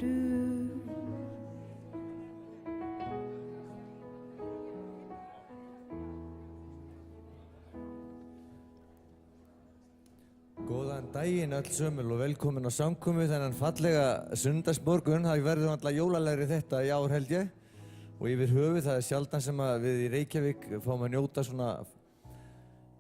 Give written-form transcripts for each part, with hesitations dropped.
Góðan daginn öll sömul og velkomin á samkomu þennan fallega sunnudagsmorgun. Það verður alltaf jólalegri þetta í ár held ég. Og yfir höfuð það sjaldan sem að við í Reykjavík fáum að njóta svona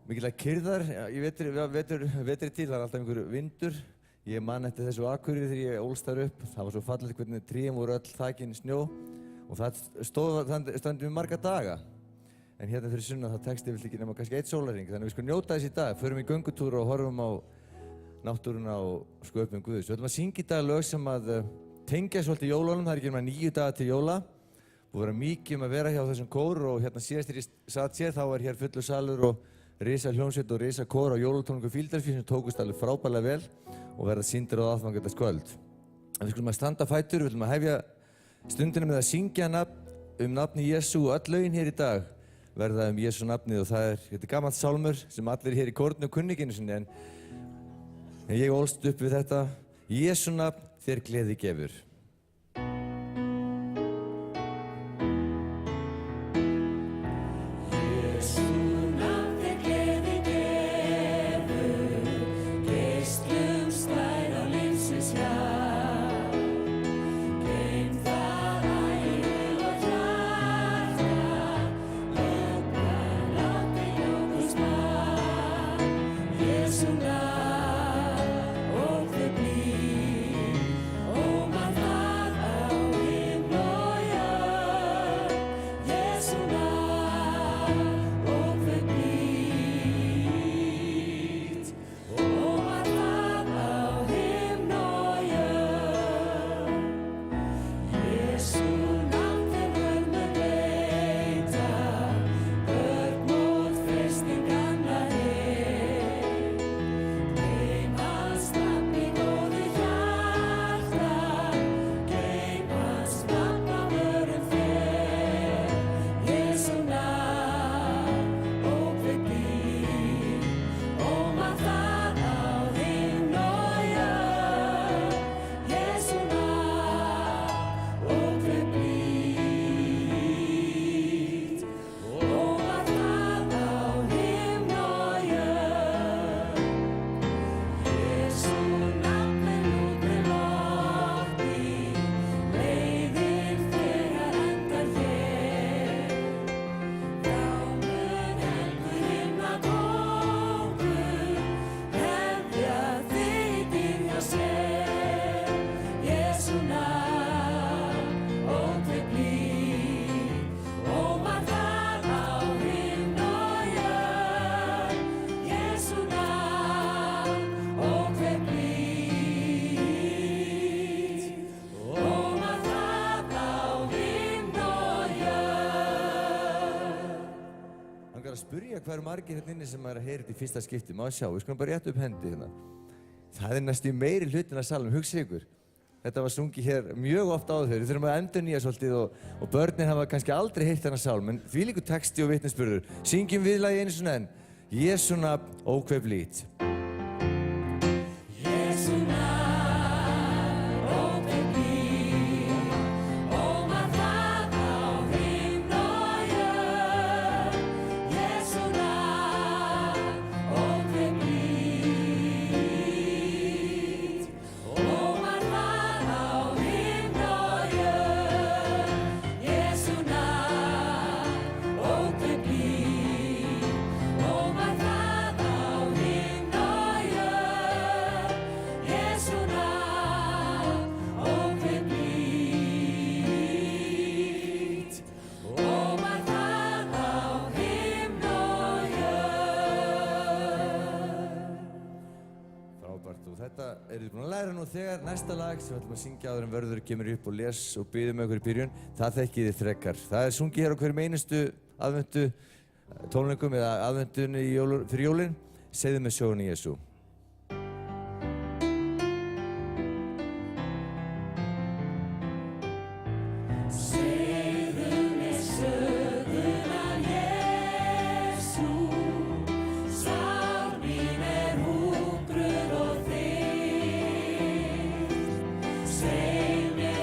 mikilvæg kyrrðar í vetri til. Það er alltaf einhver vindur. Ég man eftir þessu á Akureyri þegar ég ólst þar upp. Það var svo fallegt hvernig trén voru öll þakin snjó. Og það stóð við marga daga. En hérna fyrir sunnan það tekst yfirleitt ekki nema kannski 1 sólarhring. Þannig við skulum njóta þess í dag. Förum í göngutúra og horfum á náttúruna og sköpum Guðs. Við ætlum að syngja í dag lög sem að tengja svolítið jólunum. Það er ekki nema 9 dagar til jóla. Búið að vera mikið að vera hjá þessum kór og hérna síðast þegar ég satt sér þá var hér fullur salur og risa hljómsveit og risa kór á jólatónleikum Fíldarfís sem tókust alveg frábærlega vel og verða sýndir á aðfangadagskvöld. En við skulum að standa á fætur, við ætlum að hefja stundina með að syngja nafni Jesú og öll lögin hér í dag verða Jesú nafnið og þetta er gamall sálmur sem allir hér í kórnu kunni ekki einu sinni en ég ólst upp við þetta. Jesú nafn þér gleði gefur. Hvað eru margir hérna inni sem er að heyra þetta í fyrsta skipti? Má sjá, við skulum bara rétta upp hendi hérna. Það er næstu meiri hlutin af salnum, hugsið ykkur. Þetta var sungið hér mjög oft áður þegar. Við þurfum að endurnýja svolítið og börnin hafa kannski aldrei heyrt þennan sálm, en þvílíkur texti og vitnisburður. Syngjum við lagið einu svona enn. Jesú nafn, ó hve blítt. Þegar næsta lag sem við ætlum að syngja áður en Vörður kemur upp og les og biður okkur í byrjun, það þekkið þið frekar. Það er sungið hér á hverjum einustu aðventu tónleikum eða aðventunni fyrir jólin. Segðu með sögunni Jesú. Say me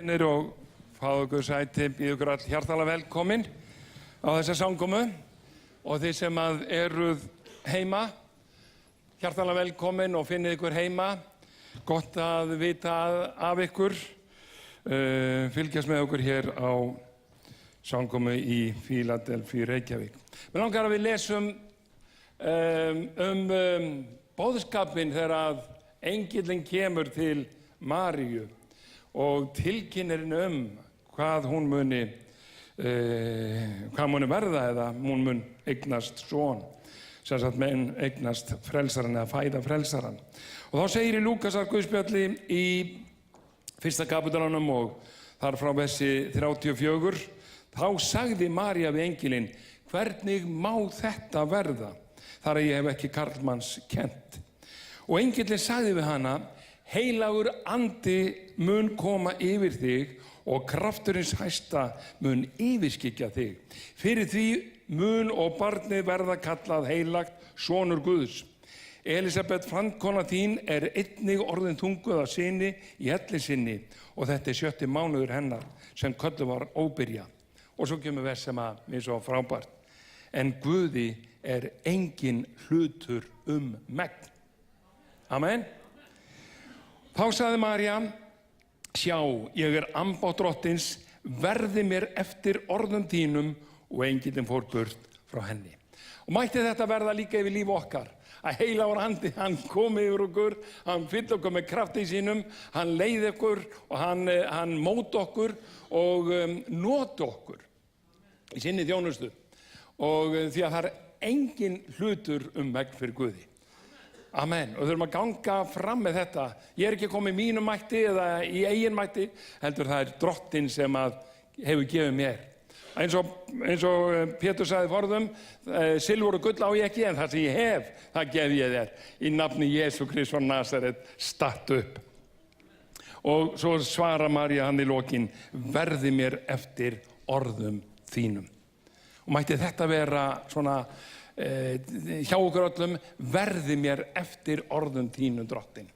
Vinir og fáðu ykkur sæti, býðu ykkur all hjartalega velkomin á þessa samkomu og þið sem að eruð heima, hjartalega velkomin og finnið ykkur heima. Gott að vita af ykkur, fylgjast með okkur hér á samkomu í Fíladelfíu, Reykjavík. Mig langar að við lesum boðskapinn þegar að engillinn kemur til Maríu og tilkynnir henni hvað hún muni verða eða hún mun eignast son, sem sagt mun eignast frelsaran eða fæða frelsaran. Og þá segir í Lúkasar guðspjalli í 1. kapítlunum og þar frá versi 34, þá sagði María við engilinn: hvernig má þetta verða, þar að ég hef ekki karlmanns kennt? Og engillinn sagði við hana: heilagur andi mun koma yfir þig og krafturins hæsta mun yfirskyggja þig. Fyrir því mun og barnið verða kallað heilagt, sonur Guðs. Elisabet, framkona þín, einnig orðin þunguð af syni í elli sinni og þetta 7. mánuður hennar sem kölluð var óbyrja. Og svo kemur vers sem að mér svo frábært: en Guði engin hlutur megn. Amen. Þá sagði María: sjá, ég ambátt drottins, verði mér eftir orðum þínum, og engillinn fór burt frá henni. Og mætti þetta verða líka yfir líf okkar, að heilagur andi, hann kom yfir okkur, hann fyll okkur með krafti sínum, hann leiði okkur og hann móti okkur og noti okkur í sinni þjónustu. Og því að það engin hlutur megn fyrir Guði. Amen. Og þurfum að ganga fram með þetta. Ég ekki komið í mínum mætti eða í eigin mætti, heldur það drottinn sem að hefur gefið mér. Eins og Pétur sagði forðum, silfur og gull á ég ekki, en það sem ég hef, það gef ég þér. Í nafni Jesú Krists frá Nasaret, stattu upp. Og svo svarar María hann í lokin: verði mér eftir orðum þínum. Og mætti þetta vera svona hjá okkur öllum: verði mér eftir orðum þínum, drottinn.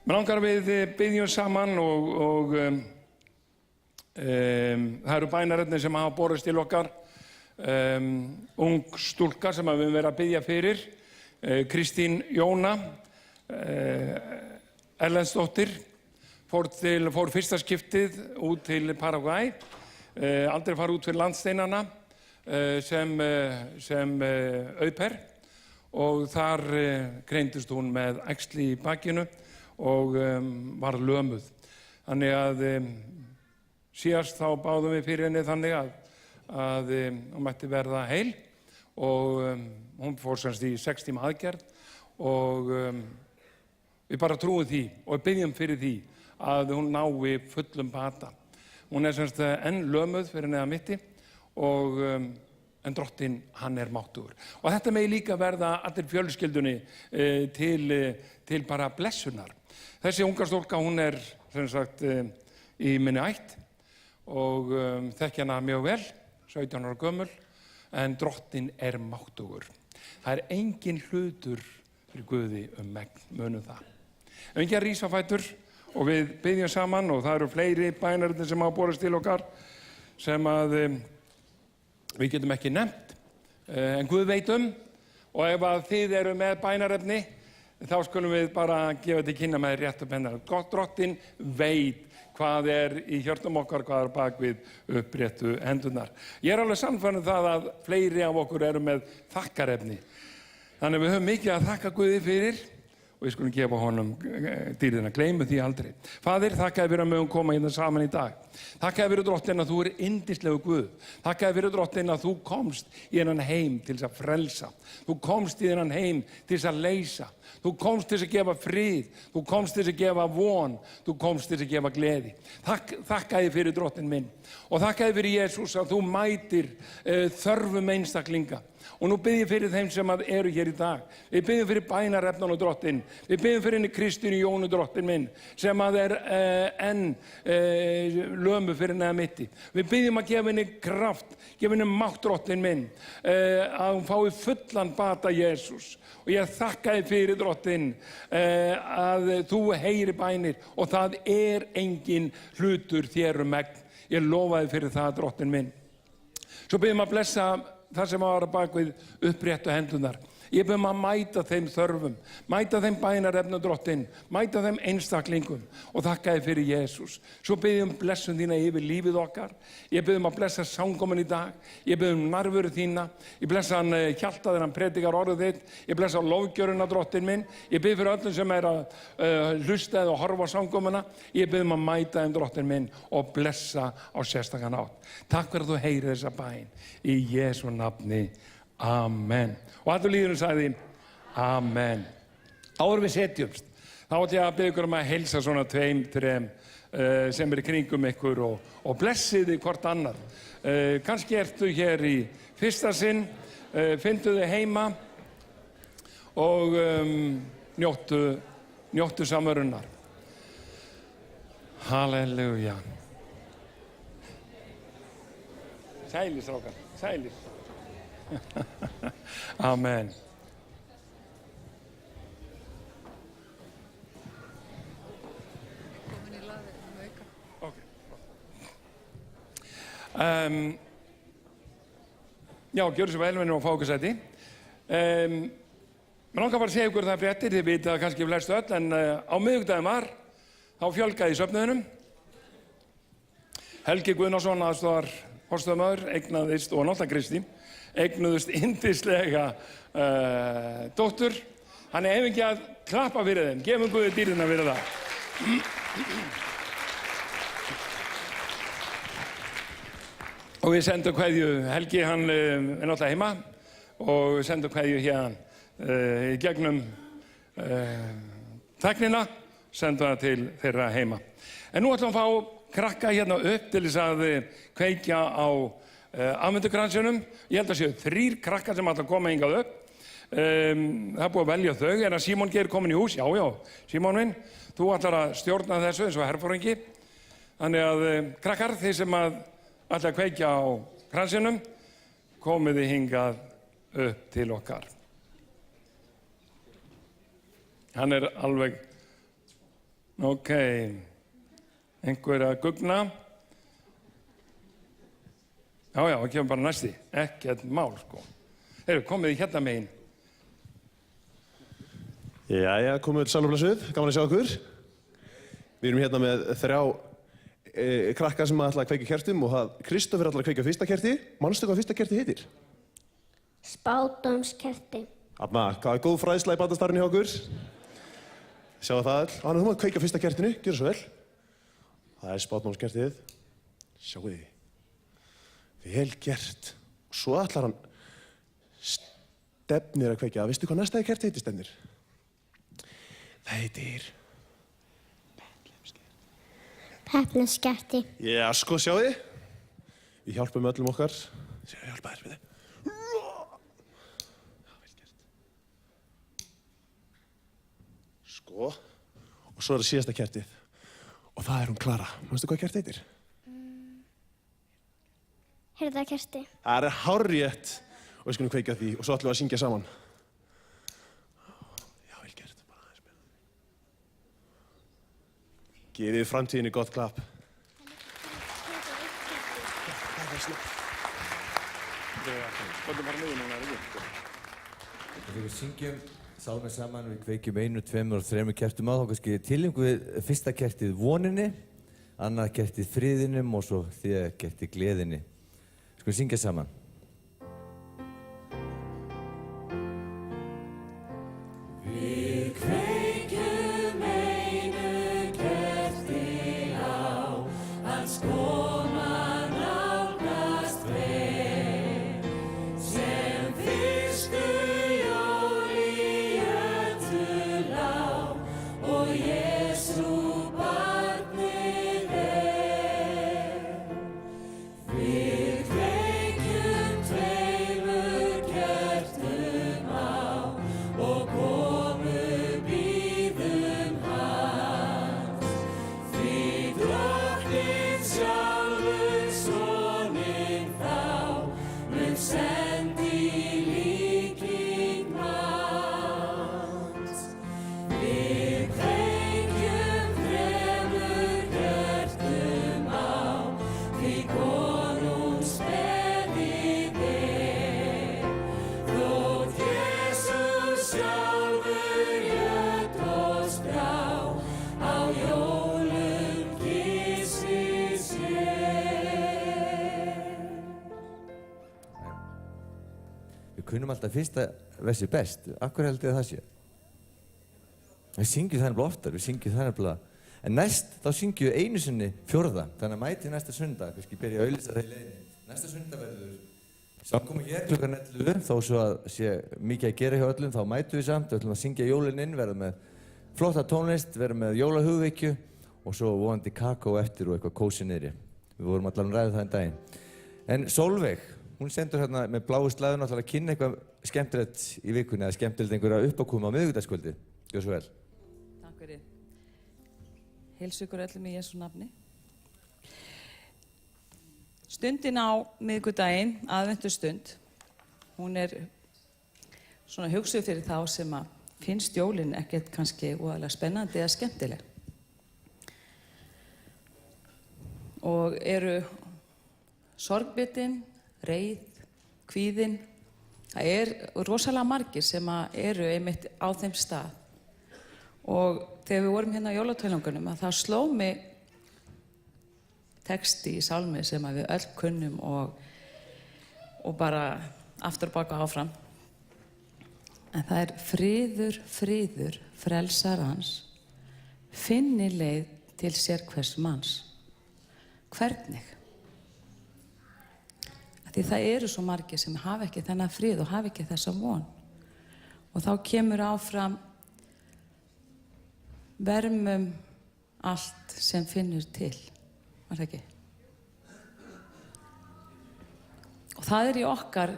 Mér langar við biðjum saman og það eru bænarefni sem hafa borist til okkar. Ung stúlka sem við höfum verið að biðja fyrir, Kristín Jóna Erlendsdóttir, fór fyrsta skiptið út til Paraguay, aldrei farið út fyrir landsteinana sem au pair, og þar greindist hún með æxli í bakinu og var lömuð. Þannig að síðast þá báðum við fyrir henni þannig að hún mætti verða heil, og hún fór semst í 6 tíma aðgerð, og við bara trúum því og biðjum fyrir því að hún nái fullum bata. Hún semst enn lömuð fyrir neðan mitti, en drottinn, hann máttugur. Og þetta megi líka verða allir fjölskyldunni til bara blessunar. Þessi unga stúlka, hún sem sagt í minni ætt og þekki hana mjög vel, 17 ára gömul, en drottinn máttugur. Það engin hlutur fyrir Guði megn, munum það. Ef ekki að rísa á fætur og við biðjum saman, og það eru fleiri bænarefni sem hafa borist til okkar sem að við getum ekki nefnt, en Guð veit og ef að þið eru með bænarefni, þá skulum við bara gefa til kynna með réttu pennar. Drottinn veit hvað í hjörtum okkar, hvað bak við uppréttu hendurnar. Ég alveg sannfærður það að fleiri af okkur eru með þakkarefni. Þannig við höfum mikið að þakka Guði fyrir, og við skulum gefa honum dýrðina, gleymum því aldrei. Faðir, þakkaði fyrir að mögum koma hérna saman í dag. Þakkaði fyrir, drottinn, að þú yndislegu Guð. Þakkaði fyrir, drottinn, að þú komst í þennan heim til þess að frelsa. Þú komst í þennan heim til þess að leysa. Þú komst til þess að gefa frið. Þú komst til þess að gefa von. Þú komst til þess að gefa gleði. Þakkaði fyrir, drottinn minn. Og þakkaði fyrir, Jesús, að þú mætir þörfum einstaklinga. Og nú bið ég fyrir þeim sem eru hér í dag. Við biðjum fyrir bænarefnan og drottinn. Við biðjum fyrir henni Kristínu Jónu drottinn minn sem enn lömu fyrir neða mitti. Við biðjum að gefa henni kraft, gefa henni mátt drottinn minn, að hún fái fullan bata Jesús. Og ég þakka þér fyrir drottinn að þú heyri bænir og það engin hlutur þér megn. Ég lofa þér fyrir það drottinn minn. Svo biðjum að blessa það sem var að bak við uppréttu hendunar. Ég bið að mæta þeim þörfum, mæta þeim bænarefna drottinn, mæta þeim einstaklingum og þakka þér fyrir Jesús. Svo bið ég blessun þína yfir lífið okkar. Ég bið að blessa sangkomin í dag. Ég bið nærveru þína. Ég blessa hann Hjalta þegar hann predikar orðið þitt. Ég blessa lofgjöruna drottinn minn. Ég bið fyrir öllum sem að hlusta eða horfa á sangkomuna. Ég bið að mæta þeim drottinn minn og blessa á sérstakan hátt. Takk fyrir að þú heyrir þessa bæn. Í Jesú nafni. Amen. Og allur líðurinn sagði Amen. Áður við setjumst, þá ætla ég að biðja ykkur að heilsa svona 2-3 sem í kringum ykkur og blessiði hvort annað. Kannski ertu hér í fyrsta sinn, fyndu þig heima og njóttu samverunnar. Halleluja. Sælir, strákar, sælir. Amen. Okay. Já, gjörðu svo vel með og fá okkur sæti. Mér langar bara að segja ykkur það fréttir, þið vitið það kannski flestu öll, en á miðvikudaginn þá fjölgaði í söfnuðinum. Helgi Guðnason, aðstoðar forstöðumaður, eignaðist, og náttúrulega Kristín, eignuðust yndislega dóttur. Hann ef ekki að klappa fyrir þeim. Gefum Guði dýrðina fyrir það. Og við sendum kveðju. Helgi, hann náttúrulega heima og við sendum kveðju hérna í gegnum tæknina, sendum það til þeirra heima. En nú ætlum við að fá krakka hérna upp til þess að kveikja á aðvendukransinum. Ég held að séu 3 krakkar sem ætla að koma hingað upp. Það er búið að velja þau. En að Símon Geir komin í hús? Já, Símon minn, þú ætlar að stjórna þessu eins og herforingi. Þannig að krakkar, þið sem ætla að kveikja á kransinum, komið þið hingað upp til okkar. Hann er alveg, ok, einhver að gugna. Já, það kemur bara næsti. Ekkert mál, sko. Heyrðu, komið þið hérna megin. Jæja, komið sæl og blessuð. Gaman að sjá okkur. Við erum hérna með 3 krakka sem ætla að kveikja kertum og Kristófer ætla að kveikja fyrsta kerti. Manstu hvað fyrsta kerti heitir? Spádómskerti. Þarna, hvað er góð fræðsla í batastarfinu hjá okkur? Sjáðu það all. Þannig að þú maður kveikja fyrsta kertinu. Gjörðu svo vel. Það er spádómskertið. Sjáu þið. Vel gert. Og svo ætlar hann Stefnir að kveikja. Veistu hvað næsta kerti heitir, Stefnir? Það heitir Pepluskerti. Já, sko, sjáu þið. Við hjálpum öllum okkar. Sér að hjálpa þér við þið. Já, vel gert. Sko. Og svo er það síðasta kertið. Og það er hún Klara. Manstu hvað kertið heitir? Hirðakerti. Það er hárrétt. Og við skulum kveikja því og svo ætlum við að syngja saman. Já, vel gert. Bara aðeins meira. Gefið framtíðinni gott klapp. Skoðum bara niður núna, ekki? Þegar við syngjum sálminn saman, við kveikjum 1, 2 og 3 kertum á, þá kannski tilhengu við fyrsta kertið voninni, annað kertið friðinum og svo þriðja kertið gleðinni. Skulum syngja saman. Við kveikjum einu kerti á, hans koma nálgast vel, sem fyrstu jól í jötu lá, og Jesú barnið er. Við kveikjum kunnum alltaf fyrsta versi best. Akkur held ég að það sé? Við syngjum það nefnilega oftar, við syngjum það nefnilega. En næst þá syngjum við einu sinni fjórða. Þannig að mætið næsta sunnudag, kannski byrja að auglýsa það í leiðinni. Næsta sunnudag verður samkomu hér klukkan 11, þó svo að sé mikið að gera hjá öllum, þá mætum við samt. Við ætlum að syngja jólin inn, verða með flotta tónlist, verða með jólahugvekju og svo vonandi kakó eftir og eitthvað kósi niðri. Við vorum allan að ræða það daginn. En Sólveig, hún sendur hérna með bláu slæðuna að kynna eitthvað skemmtilegt í vikunni eða skemmtilegt einhverja uppákomu á miðvikudagskvöldi. Gjörðu svo vel. Takk fyrir. Heilsu ykkur öllum í Jesú nafni. Stundin á miðvikudaginn, aðventustund, hún svona hugsuð fyrir þá sem að finnst jólin ekkert kannski voðalega spennandi eða skemmtileg. Og eru sorgbitin, reið, kvíðin. Það rosalega margir sem eru einmitt á þeim stað. Og þegar við vorum hérna á jólatónleikunum að það sló mig texti í sálmi sem við öll kunnum og bara aftur og baka áfram. En það friður, friður, frelsarans, finni leið til sérhvers manns. Hvernig? Því það eru svo margir sem hafa ekki þennan frið og hafa ekki þessa von. Og þá kemur áfram vermum allt sem finnur til. Var það ekki? Og það í okkar,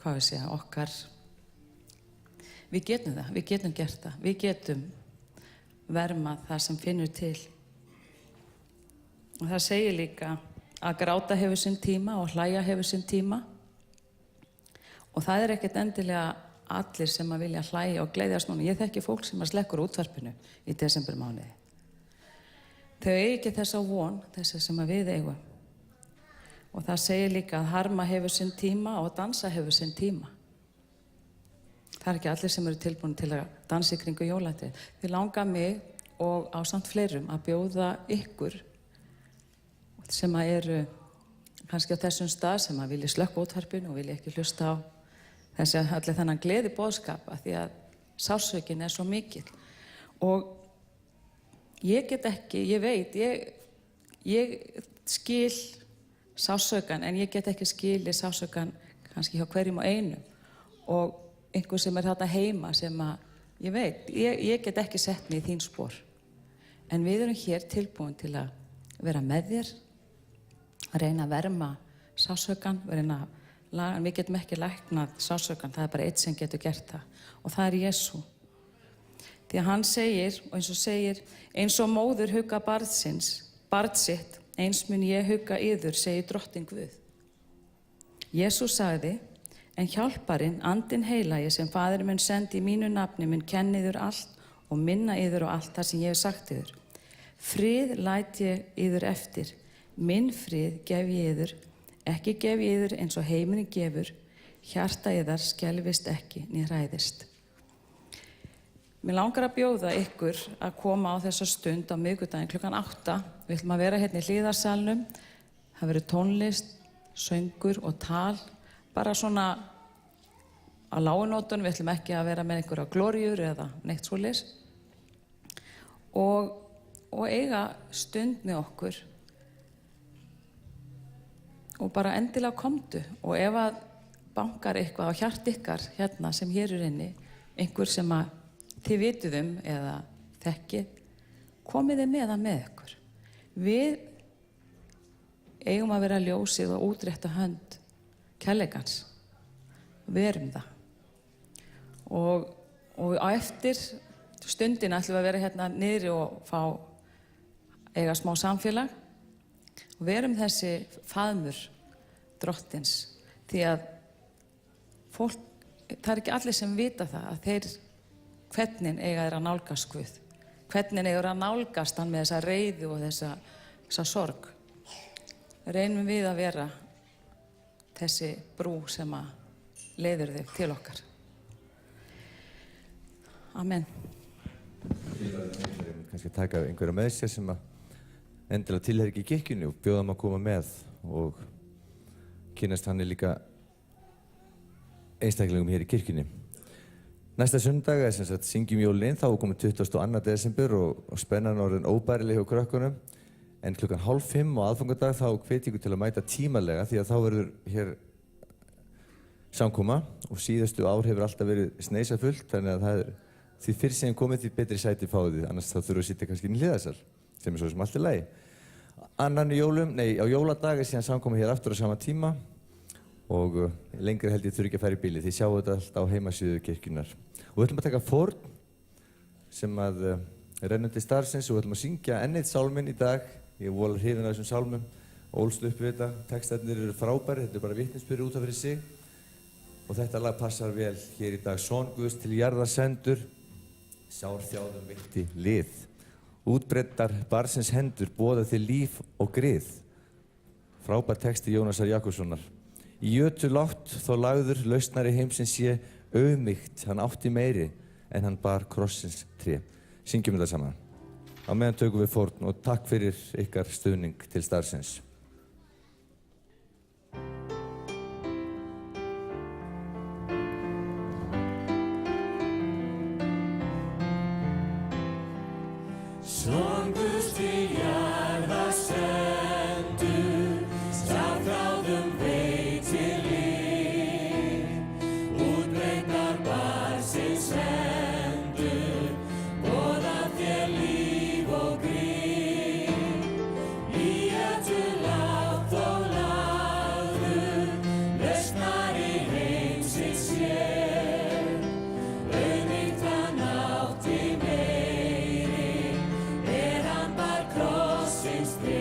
hvað við segja, okkar, við getum það, við getum gert það, við getum vermað það sem finnur til. Og það segir líka að gráta hefur sinn tíma og hlæja hefur sinn tíma. Og það ekkert endilega allir sem að vilja hlæja og gleðjast núna. Ég þekki fólk sem slekkur útvarpinu í desembermánuði. Þau eigi ekki þessa von, þessi sem að við eigum. Og það segir líka að harma hefur sinn tíma og dansa hefur sinn tíma. Það ekki allir sem eru tilbúin til að dansa í kringu jólatrið. Því langar mig og ásamt fleirum að bjóða ykkur sem að eru kannski á þessum stað sem að vilja slökkva útvarpinu og vilja ekki hlusta á allir þennan gleði boðskap af því að sársaukinn svo mikill. Og ég get ekki, ég veit, ég skil sársaukinn en ég get ekki skilið sársaukinn kannski hjá hverjum og einum. Og einhver sem þarna heima sem að, ég veit, ég get ekki sett mig í þín spor. En við erum hér tilbúin til að vera með þér, að reyna að verma sársaukinn, reyna að laga, en við getum ekki læknað sársaukinn, það bara eitt sem getur gert það. Og það Jesú. Því að hann segir, og eins og segir, eins og móður hugga barn sitt, eins mun ég hugga yður, segir drottinn Guð. Jesú sagði, en hjálparinn, andinn heilagi sem faðir mun sendi í mínu nafni mun kenna yður allt og minna yður á allt það sem ég hef sagt yður. Frið læt ég yður eftir, minn frið gef ég yður, ekki gef ég yður eins og heimurinn gefur, hjarta yðar skelfist ekki né hræðist. Mér langar að bjóða ykkur að koma á þessa stund á miðvikudaginn klukkan 8. Við ætlum að vera hérna í hliðarsalnum. Það verður tónlist, söngur og tal, bara svona á lágunótunum. Við ætlum ekki að vera með einhverja glóríur eða neitt svoleiðis. Og eiga stund með okkur. Og bara endilega komdu. Og ef að bankar eitthvað á hjart ykkar hérna sem hér inni, einhver sem að þið vitið eða þekkið, komið þið með ykkur. Við eigum að vera ljósið og útrétta hönd kærleikans. Við erum það. Og á eftir stundina ætlum við að vera hérna niðri og eiga smá samfélag. Og við erum þessi faðmur drottins. Því að fólk, það ekki allir sem vita það að hvernig eiga þeir að nálgast Guð. Hvernig eiga þeir að nálgast hann með þessa reiði og þessa sorg. Reynum við að vera þessi brú sem að leiður þig til okkar. Amen. Kannski taka einhverja með sér sem að endilega tilheyrir ekki í kirkjunni og bjóða þeim að koma með og kynnast hann líka einstaklingum hér í kirkjunni. Næsta sunnudag er sem sagt Syngjum jólin, þá er komið 22. desember og spennan orðin óbærileg hjá krökkunum. En klukkan 4:30 á aðfangadag þá hvet ég ykkur til að mæta tímalega því að þá verður hér samkoma og síðustu ár hefur alltaf verið sneisafullt, þannig að það er því fyrr sem komið því betri sæti fáið þið, annars þá þurfum að sitja kannski inn í hliðarsal, sem er svo sem allt er lagi. Á jóladag er síðan samkoma hér aftur á sama tíma og lengri held ég þurfi ekki að fara í bíli, þið sjáu þetta allt á heimasíðu kirkjunnar. Og við ætlum að taka fórn sem að rennum til starfsins og við ætlum að syngja enn eitt sálminn í dag. Ég er voðalega hrifinn af þessum sálmum, ólst upp við þetta, textarnir eru frábærir, þetta er bara vitnisburður út af fyrir sig. Og þetta lag passar vel hér í dag. Son Guðs til jarðar sendur, sár þjáðum veitti lið. Útbreiddar barnsins hendur, boða þig líf og grið. Frábær texti Jónasar Jakobssonar. Í jötu látt þó lagður, lausnari heimsins sé auðmýkt, hann átti meiri en hann bar krossins tré. Syngjum þetta saman. Á meðan tökum við fórn og takk fyrir ykkar stuðning til starfsins. Son Guðs til jarðar sendur, stafráðum veitir líf. Útbreiddar barnsins hendur, boða þér líf og gríð. Í jötu látt þó lagður, lausnari heimsins sé. Auðmýkt hann átti meiri, hann bar krossins tré.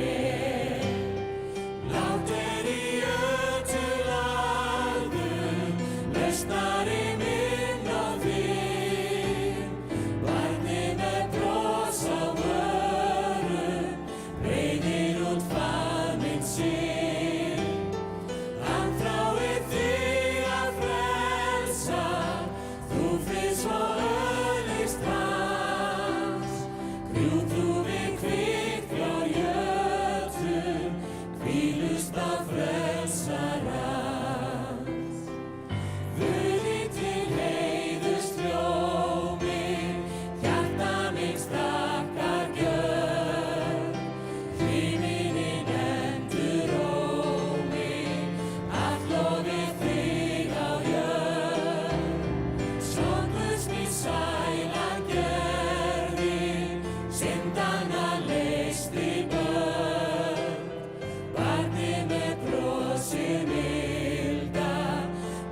Látt er í jötu lagður, lausnari minn og þinn. Barnið með bros á vörum, breiðir út faðminn sinn. Hann þráir þig að frelsa, þú frið svo öðlist hans. Grjúpúðin kviknar jötum, hvílust á frelsarans. Guði til heiðurs hljómi, hjarta mitt þakkar gjörð. Himinninn endur rómi, allt lofi þig á jörð. Son Guðs mín sælan gerði, syndanna leysti börn. Barnið með brosið milda,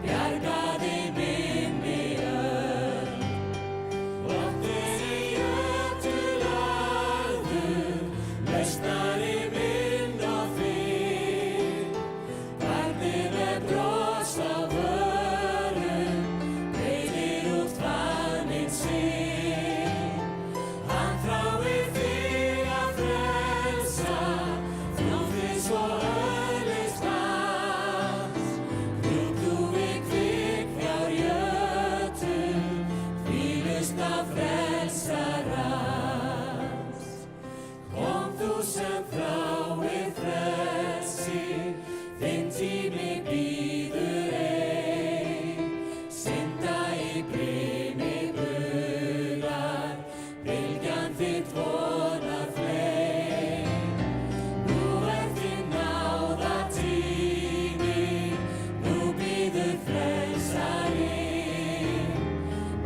bjargaði minni öld. Látt er í jötu lagður, lausnari minn og þinn. Barnið með bros á vörum, breiðir út faðminn sinn. Hann þráir þig að frelsa, þú frið svo öðlist hans. Grjúpúðin kviknar jötum, hvílust á frelsarans. Kom þú sem þráir frelsi, þinn tími bíður ei. Synda í brimi bular, bylgjan þitt vonar fleim. Nú er þinn náðartími, nú bíður frelsarinn.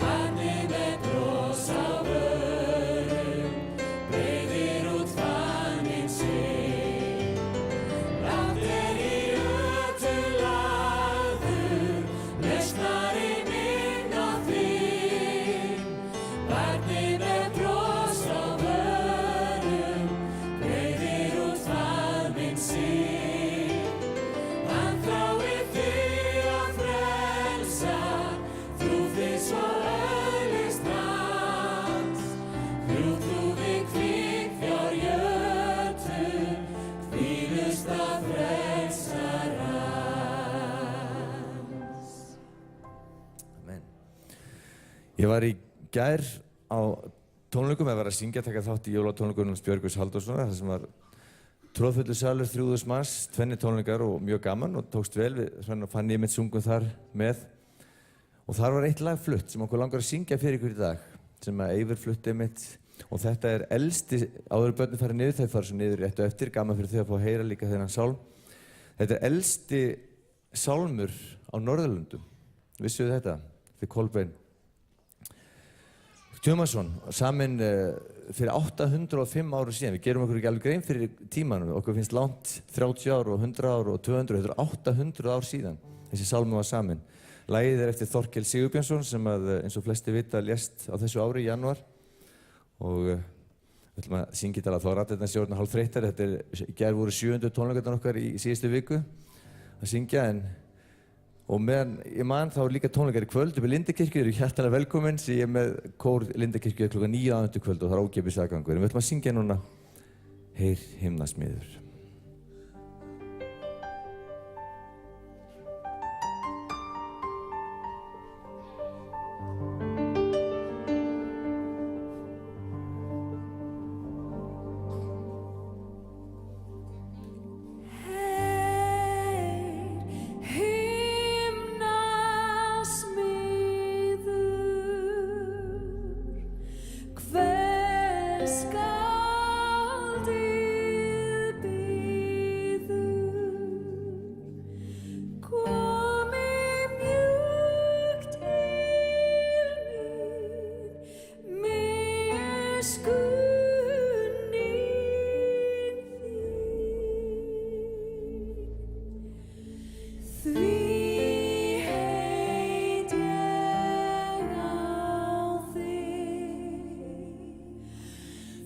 Barnið með bros á vörum, breiðir út faðminn sinn. Látt er í jötu lagður, lausnari minn og þinn. Barnið með bros á vörum, breiðir út faðminn sinn. Hann þráir þig að frelsa, þú frið svo öðlist hans. Grjúpúðin kviknar jötum, hvílust á frelsarans. Amen. Ég var í gær á tónleikum, ég var að syngja, taka þátt í jólatónleikunum hans Björgvins Halldórssonar, þar sem var Troðfullur salur, 3000 manns, 2 tónleikar og mjög gaman og tókst vel. Við Fanný einmitt sungum þar með. Og þar var eitt lag flutt sem okkur langar að syngja fyrir ykkur í dag, sem að Eivör flutti einmitt. Og þetta er elsti, áður börnin farið niður, þau farið svo niður rétt og eftir, gaman fyrir þau að fá að heyra líka þennan sálm. Þetta er elsti sálmur á Norðurlöndum. Vissuð þið þetta? Þetta er Kolbeinn Tjómasson, saminn fyrir 805 árum síðan. Við gerum okkur ekki alveg grein fyrir tímanum. Okkur finnst langt 30 ár og 100 ár og 200. Þetta er 800 ár síðan þessi sálmur var saminn. Lagið er eftir Þorkel Sigurbjörnsson sem eins og flesti vita lést á þessu ári í janúar. Og við ætlum að syngja þetta lag. Þá rætti þetta orðin hálfþreyttar. Í gær voru 7. tónleikarnir okkar í síðustu viku að syngja. Og meðan ég man þá líka tónleikar í kvöld upp í Lindakirkju, þið eru hjartanlega velkomin, sem ég er með kór Lindakirkju klukkan 9 aðvendu kvöld og það er ókeypis aðgangur. En við ætlum að syngja núna Heyr himnasmiður.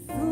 Þú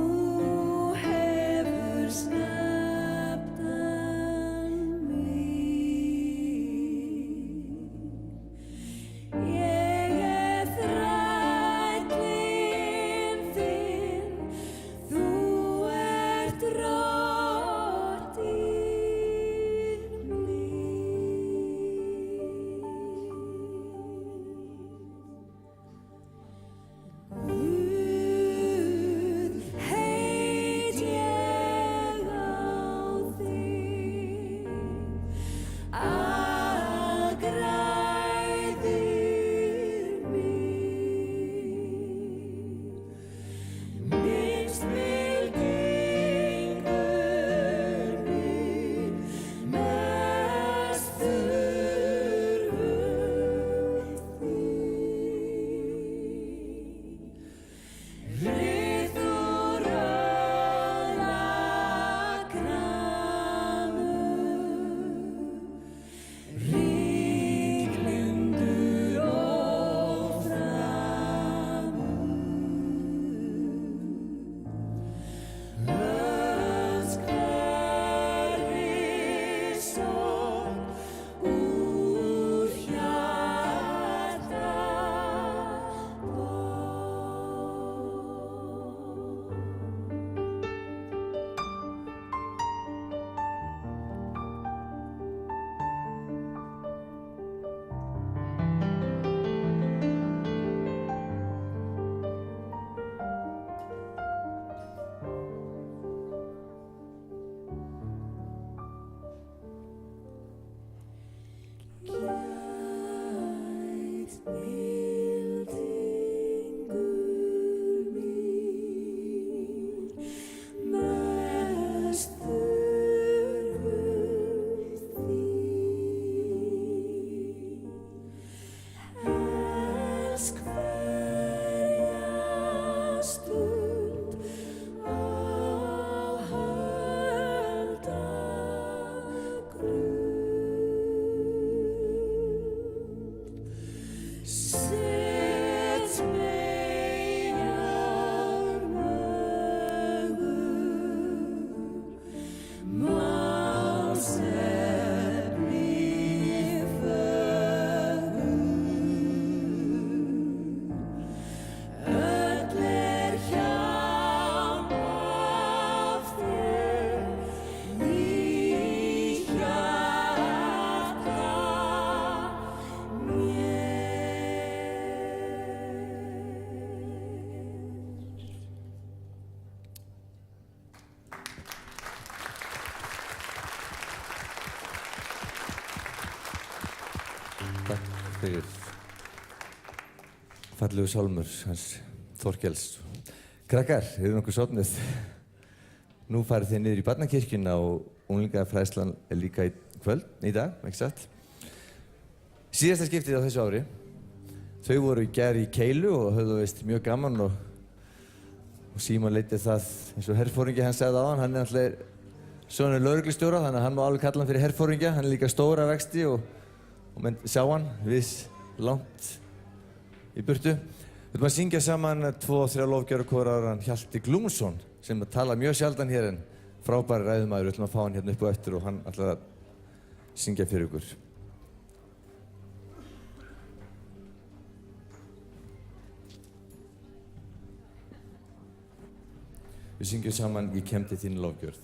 fyrir fallegu sálmur hans Þorkels. Krakkar, eru nokkuð sofnuð? Nú farið þið niður í barnakirkjuna og unglingafræðslan er líka í kvöld, í dag, ekki satt? Síðasta skiptið á þessu ári. Þau voru í gær í Keilu og höfðu veist mjög gaman og Símon leitið það eins og herforingi hann sagði áðan. Hann er náttúrulega sonur lögreglustjóra þannig að hann má alveg kalla hann fyrir herforingja. Hann er líka stóra vexti og menn sjá hann viss langt í burtu. Við ætlum að syngja saman 2-3 lofgjörðarkórar Hjalti Glúmsson sem talar mjög sjaldan hér en frábæri ræðumaður. Við ætlum að fá hann hérna upp á eftir og hann ætlar að syngja fyrir ykkur. Við syngjum saman Ég kem til þín lofgjörð.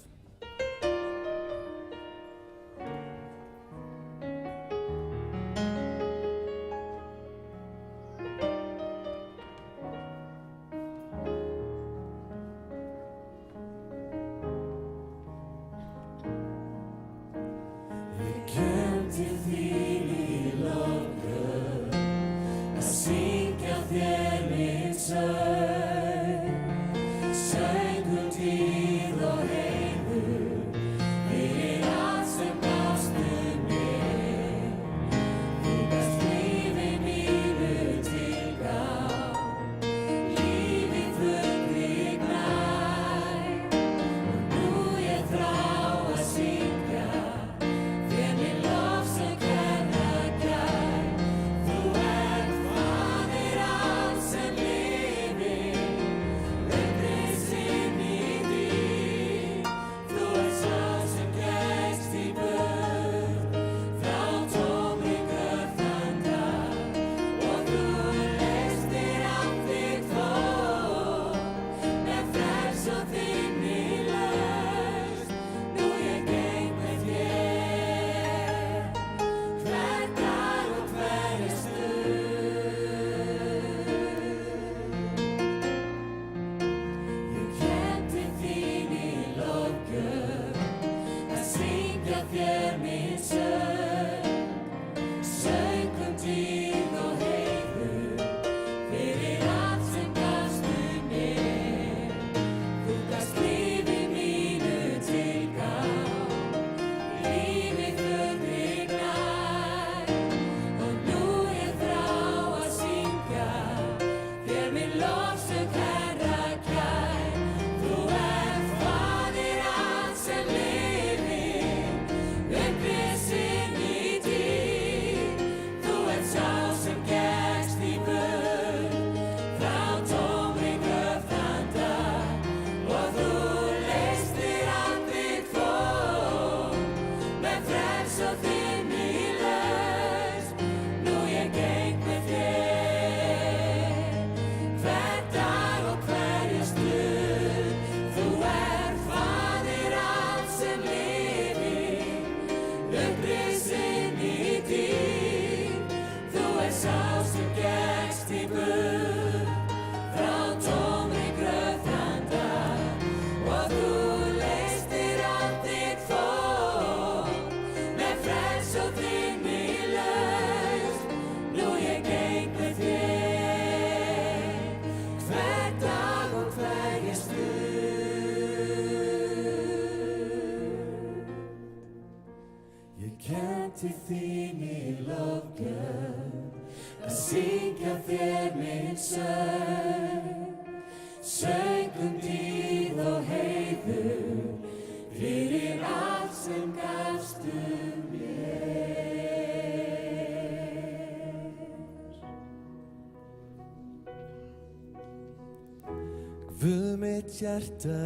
Guð mitt hjarta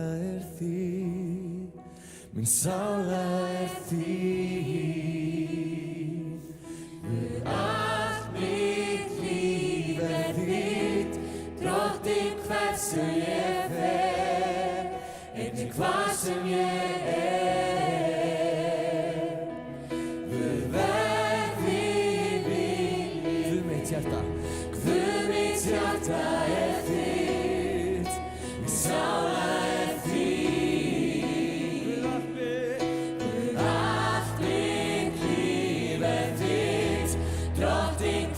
þín, mín sála þín. Guð, allt mitt líf þitt, drottinn hvert sem ég fer, einnig hvað sem ég Guð, verði vilji. Guð mitt hjarta þitt, mín sála þín. Guð, allt mitt líf þitt, drottinn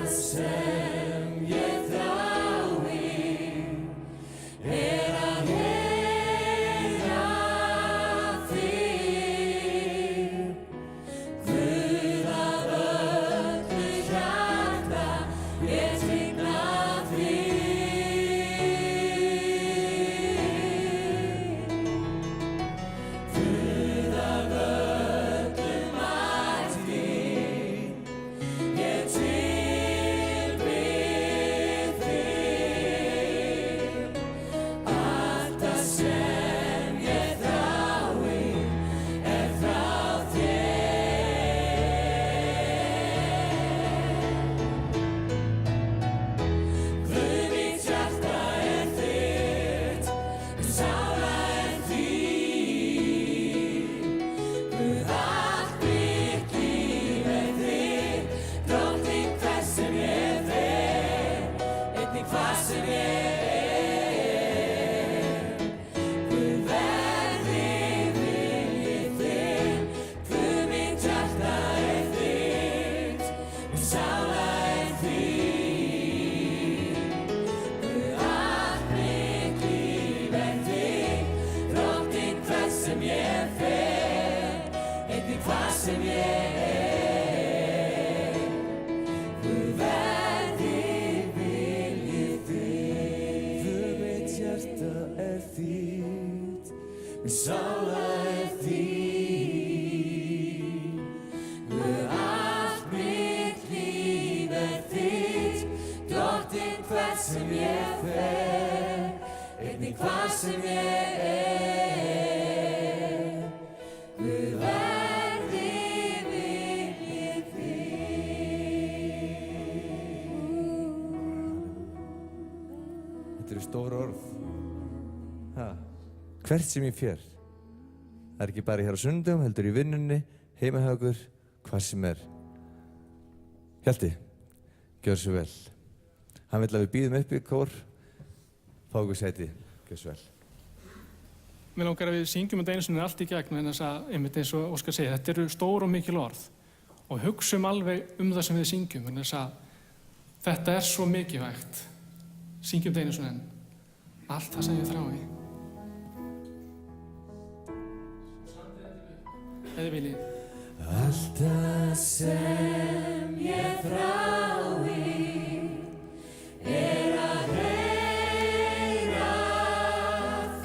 sem ég þrái er að heyra þig. Guð af öllu hjarta, ég tvigna þig. Guð af öllum mætti, ég tilbið þig. Allt það sem ég þrái er frá Guð, mitt hjarta er þitt, min sála er þín. Guð, allt mitt líf er þitt, drottinn hvert sem ég fer, einnig hvar sem ég er. Guð, verði vilji þinn, Guð, mitt hjarta er þitt, min sála er þín. Guð, allt mitt líf er þitt, drottinn hvert sem ég fer, einnig hvar sem ég er. Guð, verði vilji þinn. Guð, mitt hjarta er þitt, min sála er þín. Guð, allt mitt líf er þitt, drottinn hvert sem ég fer, einnig hvar sem ég er. Guð, verði vilji Þetta eru stór orð. Hvert sem ég fer. Það er ekki bara hér á sunnudögum, heldur í vinnunni, heima hjá okkur, hvað sem er. Hjalti, gjör svo vel. Hann vill að við býðum upp í kór, fá okkur sæti, gjör svo vel. Mér langar að við syngjum þetta einu sinni allt í gegn, en þess að, einmitt eins og Óskar segir, þetta eru stór og mikil orð og hugsum alveg það sem við syngjum, en þess að þetta er svo mikilvægt. Syngjum þetta einu sinni enn. Allt það sem ég þrái. Eða viljið. Allt það sem ég þrái er að heyra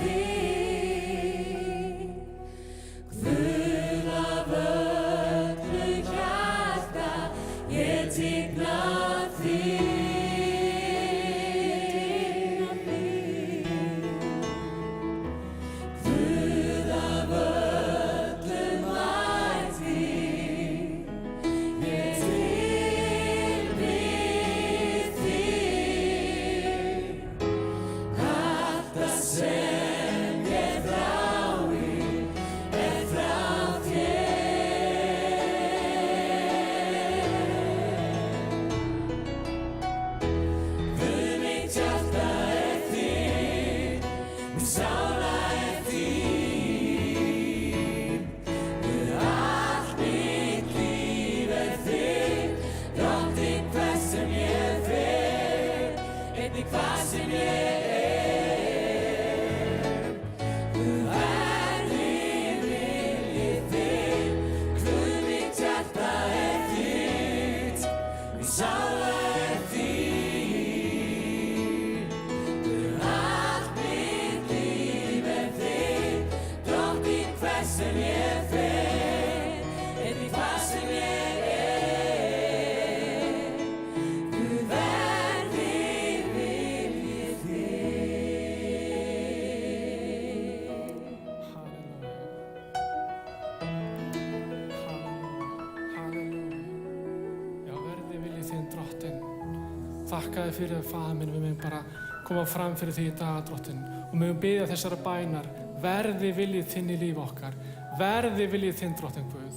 þig. Guð af öllu hjarta, ég tigna þig. Guð af öllum mætti, ég tilbið þig. Allt það sem ég þrái er frá Guð, mitt hjarta er þitt, min sála er þín. Guð, allt mitt líf er þitt, drottinn hvert sem ég fer, einnig hvar sem ég er. Guð, verði vilji þinn, Guð, mitt hjarta er þitt, min sála er þín. Guð, allt mitt líf er þitt, drottinn hvert sem ég fer, einnig hvar sem ég er. Guð, verði vilji Halleluja. Já, verði viljið þinn, drottinn. Þakka þér fyrir það, Faðir minn, við megum bara koma fram fyrir því í dag, drottinn, og megum biðja þessara bænar. Verði viljið þinn í líf okkar. Verði viljið þinn, drottinn Guð.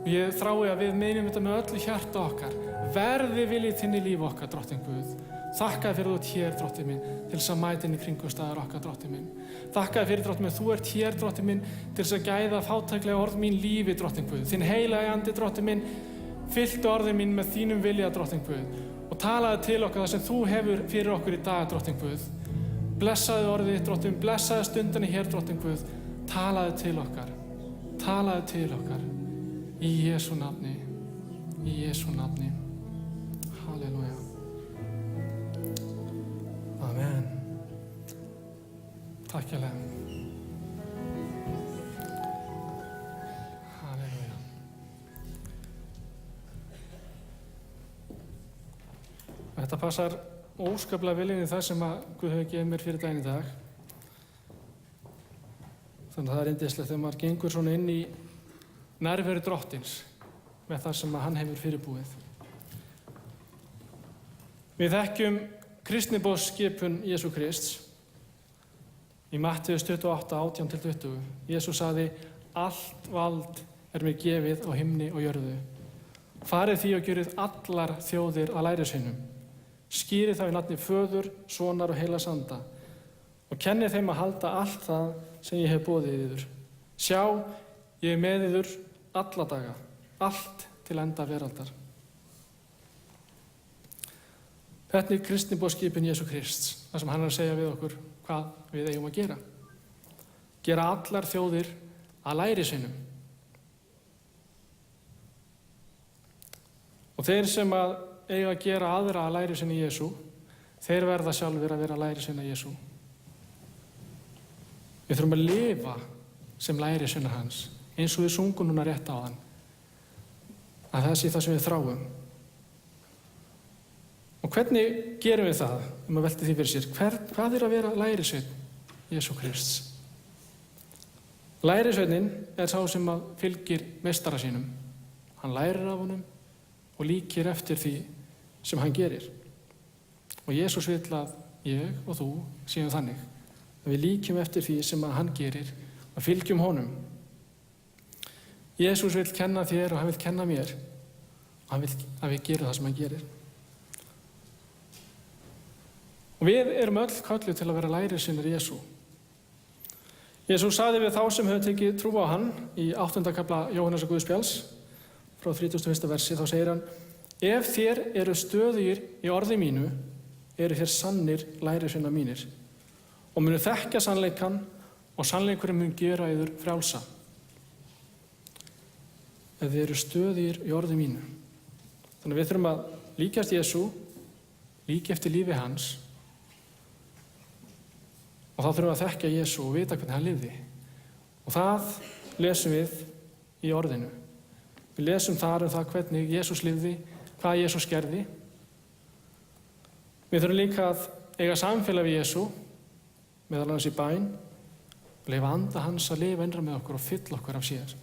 Og ég þrái að við meinum þetta með öllu hjarta okkar. Verði viljið þinn í líf okkar, drottinn Guð. Þakka þér fyrir þú ert hér, drottinn minn, til þess að mæta inn í kringumstæður okkar, drottinn minn. Þakka þér fyrir, drottinn minn, þú ert hér, drottinn minn, til þess að gæða fátæklega orð mín lífi, drottinn Guð. Þinn heilagi andi, drottinn minn, Fylltu orðin mín með þínum vilja, drottinn Guð, og talaðu til okkar það sem þú hefur fyrir okkur í dag, drottinn Guð. Blessaðu orðið þitt, drottinn, blessaðu stundinni hér, drottinn Guð. Talaðu til okkar. Talaðu til okkar. Í Jesú nafni. Í Jesú nafni. Halleluja. Amen. Takk hérlega. Halleluja. Þetta passar óskaplega vel inn í það sem að Guð hefur gefið mér fyrir daginn í dag. Þannig að það er yndislegt þegar maður gengur svona inn í nærveru drottins með það sem að hann hefur fyrirbúið. Við þekkjum kristniboðsskipun Jesú Krists í Mattheus 28, 18-20. Jesús sagði, allt vald er mér gefið á himni og jörðu. Farið því og gjörið allar þjóðir að lærisveinum. Skýrið þá í nafni Föður, Sonar og Heilags Anda og kennið þeim að halda allt það sem ég hef boðið yður. Sjá, ég er með yður alla daga, allt til enda veraldar. Þetta er kristniboðsskipun Jesú Krists, þar sem hann er að segja við okkur hvað við eigum að gera. Gera allar þjóðir að lærisveinum. Og þeir sem að eiga að gera aðra að lærisveina Jesú, þeir verða sjálfur að vera lærisveinar Jesú. Við þurfum að lifa sem lærisveinar hans, eins og við sungum núna rétt á hann. Að það sé það sem við þráum. Og hvernig gerum við það, maður velti því fyrir sér, hvað er að vera lærisveinn Jesú Krists? Lærisveinin er sá sem að fylgir meistara sínum. Hann lærir af honum og líkir eftir því sem hann gerir. Og Jesús vill að ég og þú séum þannig. Að við líkjum eftir því sem að hann gerir og fylgjum honum. Jesús vill kenna þér og hann vill kenna mér. Hann vill að við gerum það sem hann gerir. Og við erum öll kölluð til að vera lærisveinar Jesú. Jesús sagði við þá sem höfðu tekið trú á hann í 8. kafla Jóhannesar Guðspjalls frá 31. versi, þá segir hann, ef þér eru stöðugir í orði mínu, eru þér sannir lærisveinar mínir og munu þekkja sannleikann og sannleikurinn mun gera yður frjálsa. Ef þið eru stöðugir í orði mínu. Þannig að við þurfum að líkjast Jesú, líka eftir lífi hans og þá þurfum við að þekkja Jesú og vita hvernig hann lifði. Og það lesum við í orðinu. Við lesum þar það hvernig Jesús lifði, hvað Jesús gerði. Við þurfum líka að eiga samfélag við Jesú, meðal annars í bæn, og leyfa anda hans að lifa innra með okkur og fylla okkur af sér.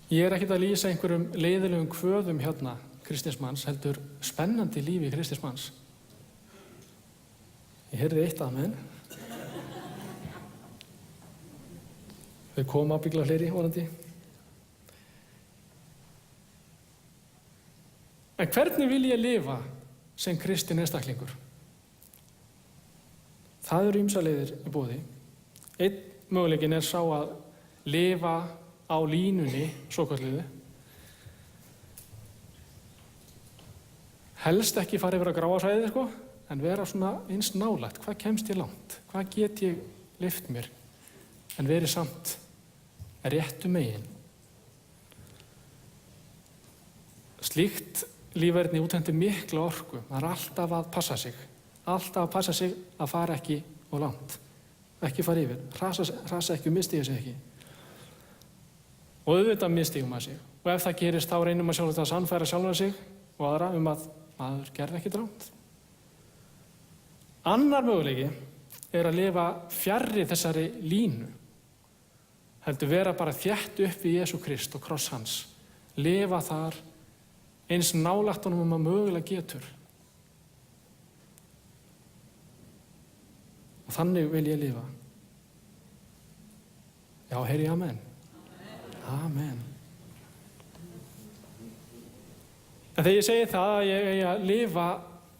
Ég er ekkert að lýsa einhverjum leiðilegum kvöðum hérna kristnismanns, heldur spennandi lífi kristnismanns. Ég heyrði eitt amen. Þau koma ábyggla fleiri, vonandi. En hvernig vil ég lifa sem kristinn einstaklingur? Það eru ýmsar leiðir í boði. Einn möguleikinn er sá að lifa á línunni, svokölluðu. Helst ekki fara yfir að gráa svæðið, sko, en vera svona eins nálægt. Hvað kemst ég langt? Hvað get ég lyft mér? En verið samt réttu megin. Slíkt lífverðni útheimtir mikla orku. Það er alltaf að passa sig. Alltaf að passa sig að fara ekki of langt. Ekki fara yfir. Hrasa ekki og mistiga sig ekki. Og auðvitað mistigum að sig. Og ef það gerist þá reynum að sjálf þetta að sannfæra sjálfa sig og aðra að maður gerði ekki rangt. Annar möguleiki er að lifa fjarri þessari línu. Heldur vera bara þétt upp í Jesú Krist og kross hans. Lifa þar eins nálægt honum að mögulega getur. Og þannig vil ég lifa. Já, heyri amen. Amen. En þegar ég segi það að ég eigi að lifa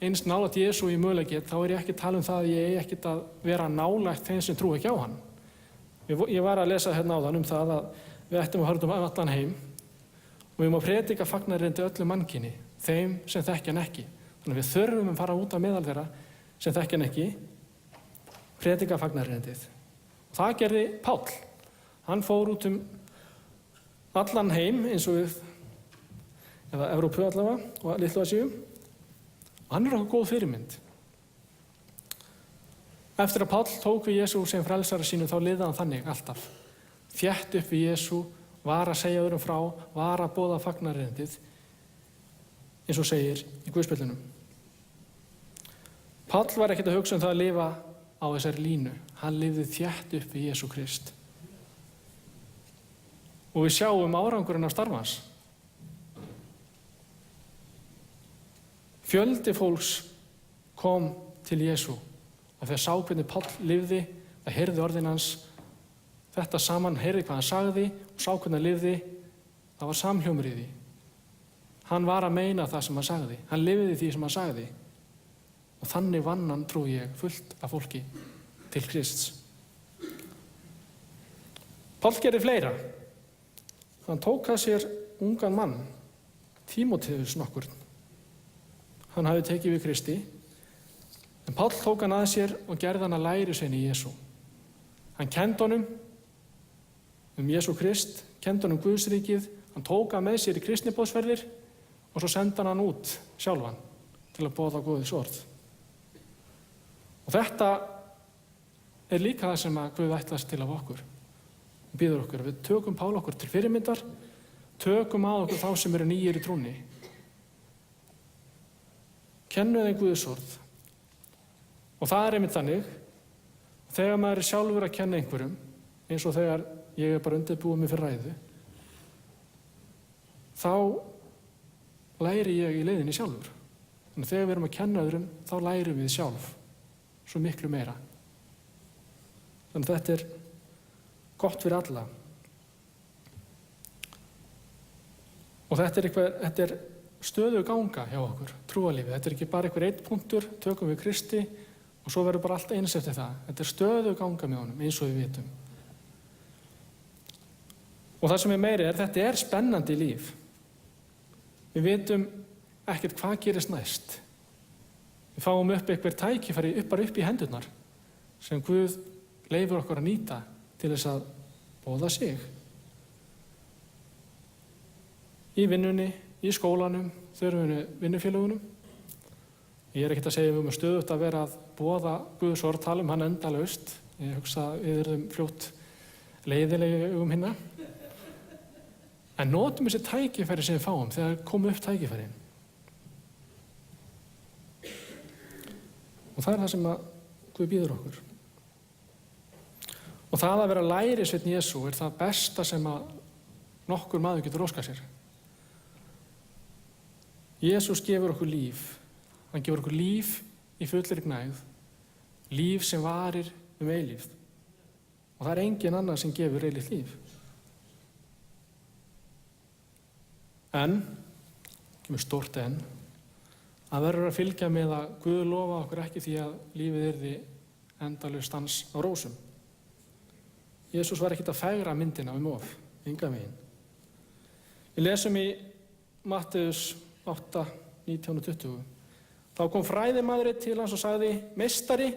eins nálægt Jesú í mögulega get, þá er ég ekki að tala um það að ég eigi ekki að vera nálægt þeim sem trú ekki á hann. Ég var að lesa hérna áðan um það við ættum að horfa allan heim og við erum að predika fagnaðarerindi öllu mannkyni, þeim sem þekkja hann ekki. Þannig að við þurfum að fara út á meðal þeirra sem þekkja hann ekki, predika fagnaðarerindið. Og það gerði Páll. Hann fór út allan heim eins og við, eða Evrópu allavega og Litlu Asíu. Og hann okkur góð fyrirmynd. Eftir að Páll tók við Jesú sem frelsara sínu þá liði hann þannig alltaf. Þétt upp við Jesú, var að segja öðrum frá, var að boða fagnaðarerindið, eins og segir í Guðspjöllunum. Páll var ekkert að hugsa það að lifa á þessari línu. Hann lifði þétt upp við Jesú Krist. Og við sjáum árangurinn af starfi hans. Fjöldi fólks kom til Jesú og þegar sá hvernig Páll lifði, það heyrði orðin hans, þetta saman heyrði hvað hann sagði og sá hvernig hann lifði, það var samhljómur í því. Hann var að meina það sem hann sagði, hann lifði því sem hann sagði og þannig vann hann, trú ég, fullt af fólki til Krists. Páll gerði fleira. Hann tók að sér ungan mann, Tímóteus nokkurn. Hann hafði tekið við Kristi, en Páll tók hann að sér og gerði hann að lærisveini í Jesú. Hann kenndi honum Jesú Krist, kenndi honum Guðsríkið, hann tók hann með sér í kristniboðsferðir og svo sendi hann út sjálfan til að boða Guðs orð. Og þetta líka það sem að Guð ætlast til af okkur. Hann býður okkur að við tökum Pál okkur til fyrirmyndar, tökum að okkur þá sem eru nýjir í trúnni. Kennu þeim Guðs orð. Og það einmitt þannig, þegar maður sjálfur að kenna einhverjum, eins og þegar ég bara undirbúið mig fyrir ræðu, þá læri ég í leiðinni sjálfur. Þannig þegar við erum að kenna öðrum, þá lærum við sjálf svo miklu meira. Þannig þetta gott fyrir alla. Og þetta stöðu ganga hjá okkur, trúarlífið. Þetta ekki bara einhver einn punktur, tökum við Kristi og svo verður bara allt eins eftir það. Þetta stöðu ganga með honum, eins og við vitum. Og það sem meiri þetta spennandi líf. Við vitum ekkert hvað gerist næst. Við fáum upp einhver tækifæri upp í hendurnar sem Guð leyfir okkur að nýta til þess að boða sig. Í vinnunni, í skólanum, vinnufélögunum. Ég ekkert að segja við stöðugt að vera að boða Guðs orð, tala hann endalaust. Ég hugsa að við erum fljótt leiðilegi hinna. En notum þessi tækifæri sem við fáum þegar komu upp tækifærin. Og það það sem að Guð býður okkur. Og það að vera lærisveinn Jesú það besta sem að nokkur maður getur óskað sér. Jesús gefur okkur líf. Hann gefur okkur líf í fullri gnægð. Líf sem varir eilífð. Og það engin annar sem gefur eilíft líf. En, kemur stórt en, að verður að fylgja með að Guð lofa okkur ekki því að lífið yrði endalaust dans á rósum. Jesús var ekkert að fegra myndina of, engan veginn. Við lesum í Matteus 8, 19 og 20. Þá kom fræðimaðurinn til hans og sagði, meistari,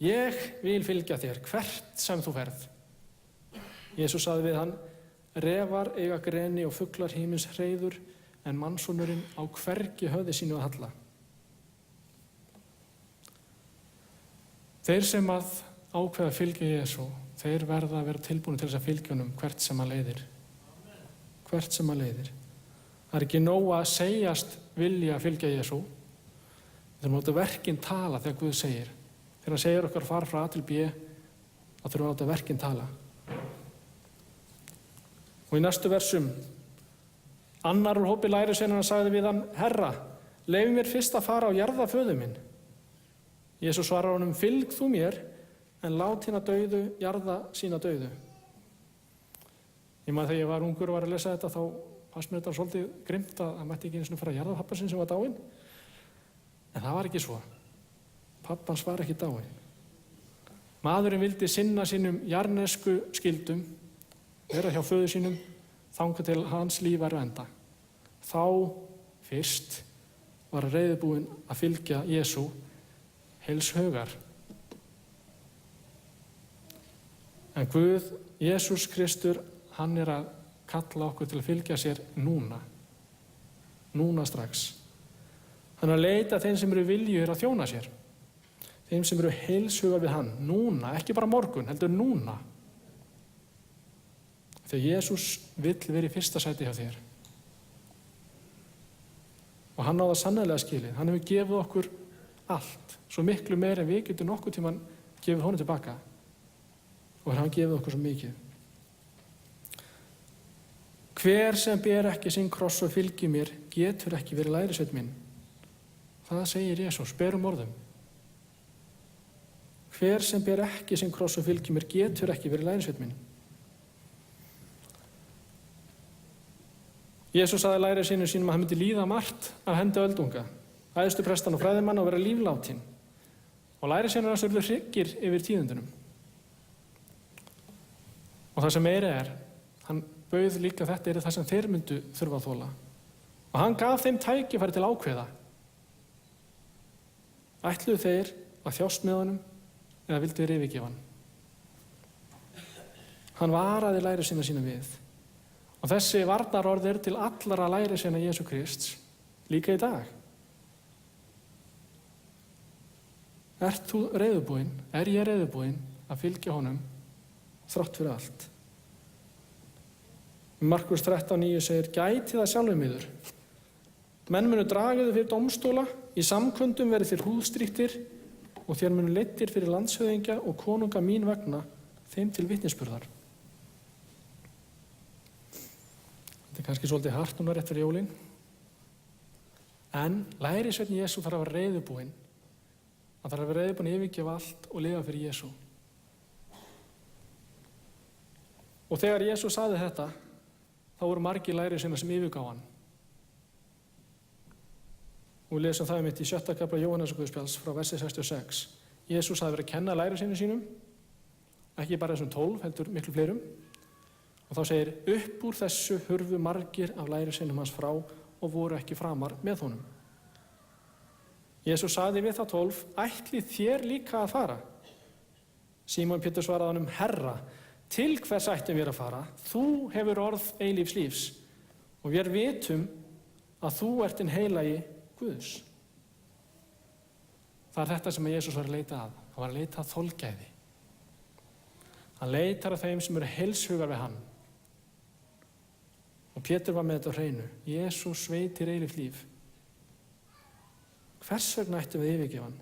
ég vil fylgja þér hvert sem þú ferð. Jesús sagði við hann, refar eiga greni og fuglar himins hreiður, en mannssonurinn á hvergi höfði sínu að halla. Þeir sem að ákveða fylgja Jesú, þeir verða að vera tilbúin til þess að fylgja honum hvert sem að leiðir. Hvert sem að leiðir. Það ekki nóg að segjast vilja að fylgja Jesú. Við þurfum að láta verkin tala þegar Guð segir. Þegar hann segir okkar fara frá A til B, þá þurfum við að láta verkin tala. Og í næstu versum, annar úr hópi lærisveinanna sagði við hann, Herra, leyfi mér fyrst að fara á jarða föður minn. Jesús svarar honum, fylg þú mér, en lát hina dauðu jarða sína dauðu. Ég maður þegar ég var ungur og var að lesa þetta, þá fannst mér þetta svolítið grimmt að það mætti ekki einu sinni fara að jarða pabba sinn sem var dáinn. En það var ekki svo. Pabbans var ekki dáinn. Maðurinn vildi sinna sínum jarðnesku skyldum vera hjá föður sínum þangað til hans líf væri á enda. Þá fyrst var hann reiðubúinn að fylgja Jesú heils hugar. En Guð, Jesús Kristur, hann er að kalla okkur til að fylgja sér núna. Núna strax. Hann er að leita þeim sem eru viljugir að þjóna sér. Þeim sem eru heils hugar við hann. Núna, ekki bara morgun, heldur núna. Þegar Jesús vill vera í fyrsta sæti hjá þér. Og hann á það sannarlega skilið. Hann hefur gefið okkur allt. Svo miklu meira en við getum nokkuð tímann gefið honum tilbaka. Og hann gefið okkur svo mikið. Hver sem ber ekki sinn kross og fylgir mér getur ekki verið lærisveinn minn. Það segir Jesús, berum orðum. Hver sem ber ekki sinn kross og fylgir mér getur ekki verið lærisveinn minn. Jesús sagði lærisveinum sínum að hann myndi líða margt af hendi öldunga, æðstu prestan og fræðimann og vera líflátin. Og lærisveinar hans urðu hryggir yfir tíðindunum. Og það sem meira er, hann bauð líka þetta er það sem þeir myndu þurfa að þola. Og hann gaf þeim tækifæri til ákveða. Ætluðu þeir að þjást með honum eða vildu þeir yfirgefa hann. Hann varaði lærisveina sína við. Og þessi varnarorð er til allra lærisveina Jesú Krists, líka í dag. Ert þú reiðubúinn? Er ég reiðubúinn að fylgja honum þrátt fyrir allt? Markus 13:9 segir, gæti það sjálfum yður. Menn munu draga þið fyrir dómstóla, í samkundum verið þér húðstrýttir og þér munu leiddir fyrir landshöfðingja og konunga mín vegna þeim til vitnisburðar. Þetta er kannski svolítið hart núna rétt fyrir jólin. En lærisveinn Jesú þarf að vera reiðubúinn. Hann þarf að vera reiðubúinn að yfirgefa allt og lifa fyrir Jesú. Og þegar Jesú sagði þetta, þá voru margir lærisveinar sem yfirgáfu hann. Og við lesum það mitt í 6. kafla Jóhannesarguðspjalls frá versi 66. Jesús hafði verið að kenna lærisveinum sínum, ekki bara þessum 12, heldur miklu fleirum. Og þá segir, upp úr þessu hurfu margir af lærisveinum hans frá og voru ekki framar með honum. Jesús sagði við þá 12, ætlið þér líka að fara? Símon Pétur svaraði honum, Herra, til hvers ættum við að fara? Þú hefur orð eilífs lífs og við vitum að þú ert hinn heilagi Guðs. Það er þetta sem Jesús var að leita að. Hann var að leita að þolgæði. Hann leitar að þeim sem eru heilshugar við hann. Og Pétur var með þetta á hreinu. Jesús veitir eilíft líf. Hvers vegna ættum við yfirgefa hann?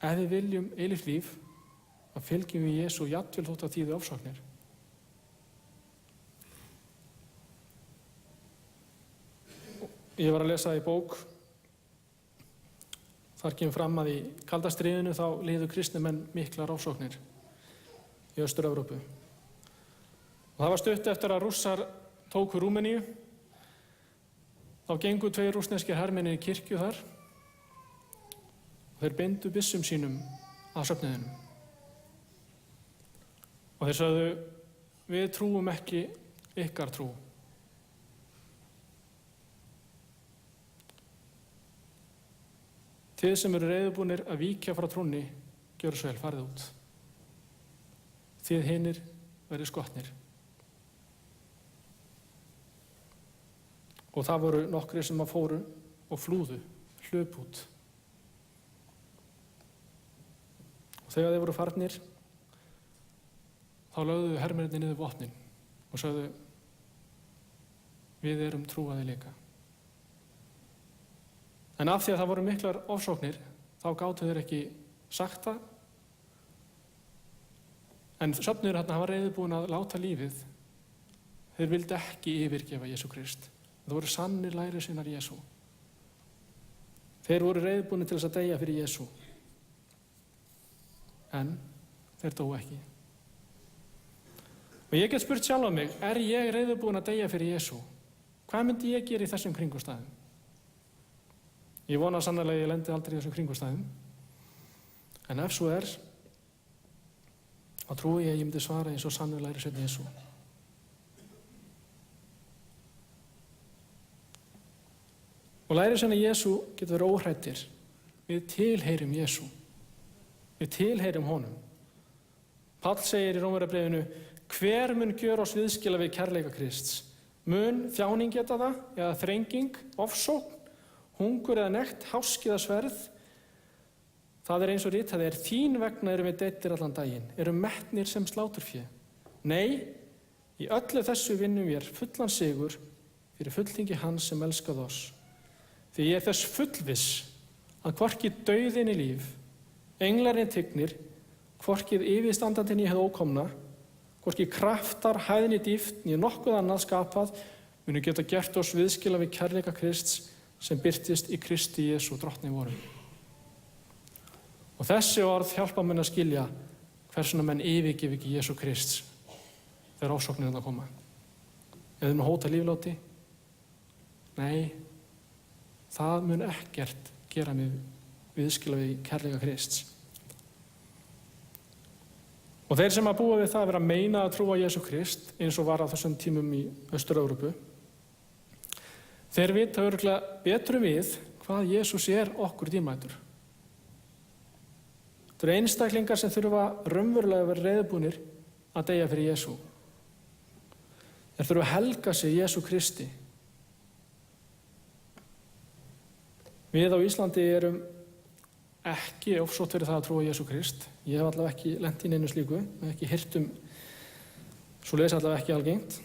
Ef við viljum eilíft líf, þá fylgjum við Jesú jafnvel þótt að þýði ofsóknir. Ég var að lesa í bók, þar kemur fram að í kalda stríðinu þá liðu kristni menn miklar ofsóknir í Austur-Evrópu. Og það var stutt eftir að Rússar tóku Rúmeníu. Þá gengu 2 rússneskir hermenni í kirkju þar og þeir beindu byssum sínum að söfnuðinum. Og þeir sögðu, við trúum ekki ykkar trú. Þið sem eru reiðubúnir að víkja frá trúnni, gjörðu svo vel, farið út. Þið hinir verið skotnir. Og það voru nokkrir sem að fóru og flúðu, hlup út. Og þegar þeir voru farnir, þá lögðu hermennirnir niður vopnin og sögðu, við erum trúaði líka. En af því að það voru miklar ofsóknir, þá gátu þeir ekki sagt það. En söfnuður hann var reiðubúin að láta lífið. Þeir vildi ekki yfirgefa Jesú Krist. Það voru sannir lærisveinar Jesú. Þeir voru reiðubúin til þess að deyja fyrir Jesú. En þeir dóu ekki. Og ég get spurt sjálf á mig, er ég reiðubúin að deyja fyrir Jesú? Hvað myndi ég gera í þessum kringumstæðum? Ég vona sannarlega að ég lendi aldrei í þessum kringumstæðum. En ef svo er, þá trúi ég að ég myndi svara eins og sannur lærisveinn Jesú. Og lærisveinar Jesú getur verið óhræddir. Við tilheyrum Jesú. Við tilheyrum honum. Páll segir í Rómverjabréfinu: hver mun gjöra oss viðskila við kærleika Krists? Mun þjáning geta það, eða þrenging, ofsókn, hungur eða nekt, háski eða sverð? Það er eins og ritað er: þín vegna erum við deyddir allan daginn, erum metnir sem sláturfé. Nei, í öllu þessu vinnum við fullan sigur fyrir fulltingi hans sem elskað oss. Því ég er þess fullviss að hvorki dauðinn í líf, englarnir tignir, hvorkið yfirstandandinn í hið ókomna, hvorki kraftar, hæðni dýpt, né nokkuð annað skapað, munu geta gert oss viðskila við kærleika Krists sem birtist í Kristi Jesú drottni vorum. Og þessi orð hjálpa menn að skilja hversuna menn yfirgef ekki Jesú Krists þegar ofsóknirnar koma. Eða nú hóta lífláti? Nei, það mun ekkert gera mig viðskila við kærleika Krists. Og þeir sem að búa við það að vera að meina að trúa Jesú Krist, eins og var á þessum tímum í Austur-Evrópu, þeir vita örugglega betur við hvað Jesús er okkur dýrmætur. Það eru einstaklingar sem þurfa raunverulega að vera reiðubúnir að deyja fyrir Jesú. Þeir þurfa að helga sig Jesú Kristi. Við á Íslandi erum ekki ofsótt fyrir það að trúa Jesú Krist. Ég hef allavega ekki lent í neinu slíku, ekki heyrt svoleiðis allavega ekki algengt.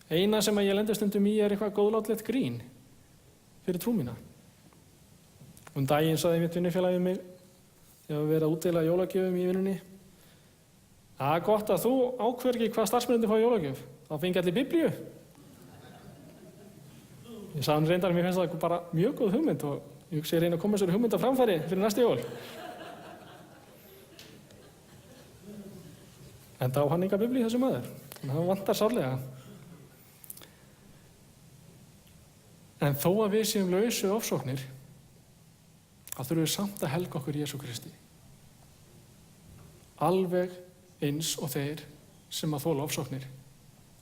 Eina sem ég lendi stundum í er eitthvað góðlátlegt grín fyrir trú mína. Daginn sagði mitt vinnufélagi við mig, ég hef verið að útdeila jólagjöfum í vinnunni: það er gott að þú ákveður ekki hvað starfsmennirnir fá í jólagjöf, þá fengi allir Biblíu. Ég sagði hann reyndar að mér finnst það bara mjög góð hugmynd og ég hugsi að reyna að koma þessari hugmynd á framfæri fyrir næstu jól. En þá á hann enga Biblíu þessi maður, þannig að hann vantar sárlega. En þó að við séum laus við ofsóknir, þá þurfum við samt að helga okkur Jesú Kristi. Alveg eins og þeir sem að þola ofsóknir.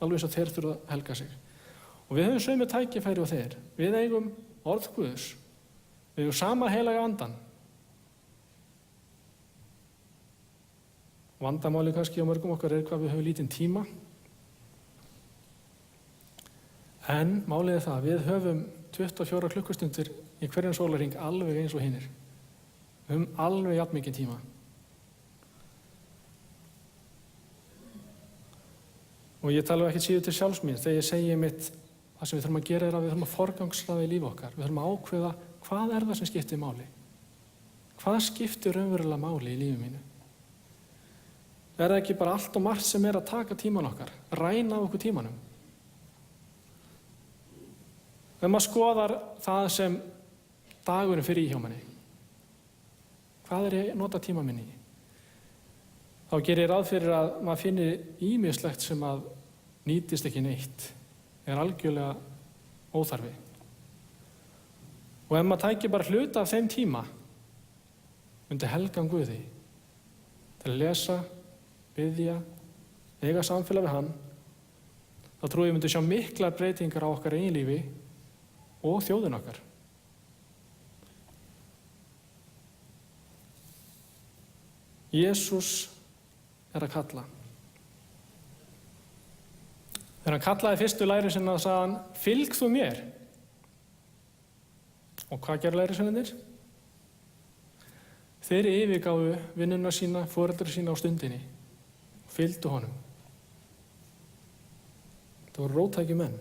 Alveg eins og þeir þurfa að helga sig. Og við höfum sömu tækifæri og þeir. Við eigum orð Guðs. Við eigum sama heilaga andan. Vandamáli kannski á mörgum okkar er hvað við höfum lítinn tíma. En málið er það, við höfum 24 klukkustundir í hverjum sólarhring alveg eins og hinir. Við höfum alveg jafn mikið tíma. Og ég tala ekki síður til sjálfs mín þegar ég segi mitt, það sem við þurfum að gera er að við þurfum að forgangsraða í lífi okkar. Við þurfum að ákveða hvað er það sem skiptir máli. Hvað skiptir raunverulega máli í lífi mínu? Er það ekki bara allt og margt sem er að taka tíman okkar, ræna af okkur tímanum? Ef maður skoðar það sem dagurinn fyrir í hjá manni, hvað er ég að nota tíma minni í? Þá gerir ég ráð fyrir að maður finnir ýmislegt sem að nýtist ekki neitt, er algjörlega óþarfi. Og ef maður tækir bara hluta af þeim tíma, myndi helgan Guði til að lesa, biðja, eiga samfélag við hann, þá trúi ég myndi sjá miklar breytingar á okkar eigin lífi og þjóðin okkar. Jesús er að kalla. Þegar hann kallaði fyrstu lærisveinana sagði hann: fylg þú mér. Og hvað gerðu lærisveinarnir? Þeir yfirgáfu vinnuna sína, foreldra sína á stundinni og fylgdu honum. Það voru róttækir menn.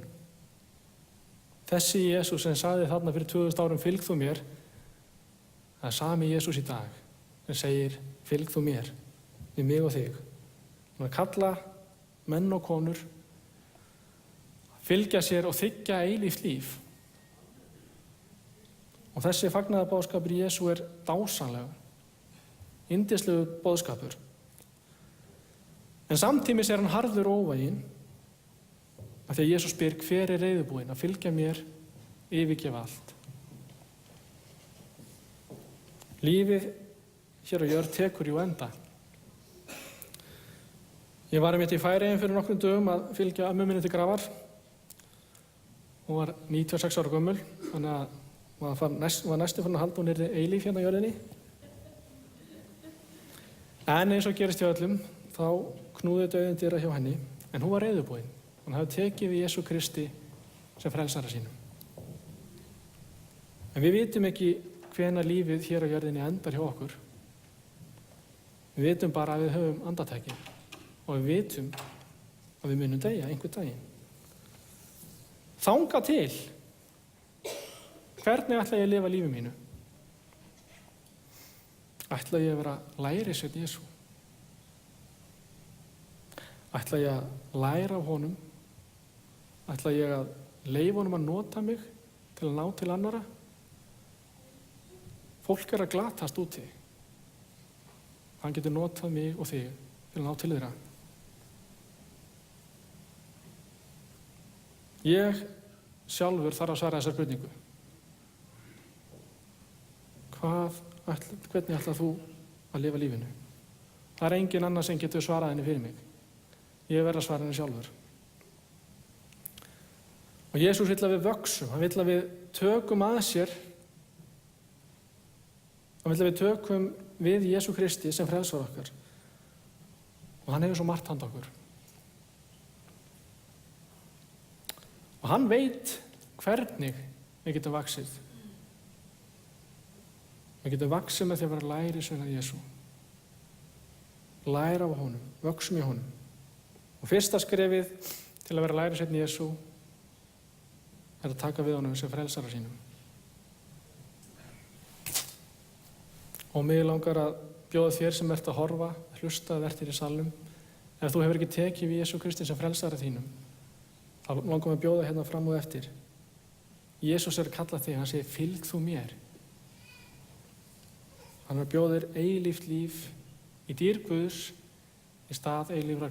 Þessi Jesús sem sagði þarna fyrir 2000 árum: fylg þú mér, það er sami Jesús í dag sem segir: fylg þú mér, við mig og þig. Hann er að kalla menn og konur fylgja sér og þiggja eilíft líf. Og þessi fagnaðarboðskapur Jesú er dásamlegur, yndislegur boðskapur. En samtímis er hann harður og óvæginn, af því að Jesús spyr: hver er reiðubúinn að fylgja mér, yfirgefa allt? Lífið hér á jörð tekur jú enda. Ég var einmitt í Færeyjum fyrir nokkrum dögum að fylgja ömmu minni til grafar. Hún var 96 ára gömul, þannig að hún var næstu fyrir að halda hún yrði eilíf hérna á jörðinni. En eins og gerist hjá öllum, þá knúði dauðinn dyra hjá henni, en hún var reiðubúin. Hún hafði tekið við Jesú Kristi sem frelsara sínum. En við vitum ekki hvenær lífið hér á jörðinni endar hjá okkur. Við vitum bara að við höfum andartæki og við vitum að við munum deyja einhvern daginn. Þangað til, hvernig ætla ég að lifa lífi mínu? Ætla ég að vera lærisveinn Jesú? Ætla ég að læra af honum? Ætla ég að leyfa honum að nota mig til að ná til annara? Fólk að glatast úti. Hann getur notað mig og þig til að ná til þeirra. Ég sjálfur þarf að svara þessar spurningu. Hvernig ætlar þú að lifa lífinu? Það er engin annar sem getur svarað henni fyrir mig. Ég verð að svara henni sjálfur. Og Jesús vill að við vöxum. Hann vill að við tökum að sér. Hann vill að við tökum við Jesú Kristi sem frelsar okkar. Og hann hefur svo margt handa okkur. Og hann veit hvernig við getum vaxið. Við getum vaxið með því að vera lærisveinar Jesú. Læra af honum, vöxum í honum. Og fyrsta skrefið til að vera lærisveinn Jesú er að taka við honum sem frelsara sínum. Og mig langar að bjóða þér sem ert að horfa, hlusta að verðir í salnum. Ef þú hefur ekki tekið við Jesú Kristi sem frelsara þínum, þá langar við að bjóða hérna fram og eftir. Jesús er að kalla þig, hann segir, fylg þú mér. Hann er að bjóða þér eilíft líf í dýr Guðs í stað eilífra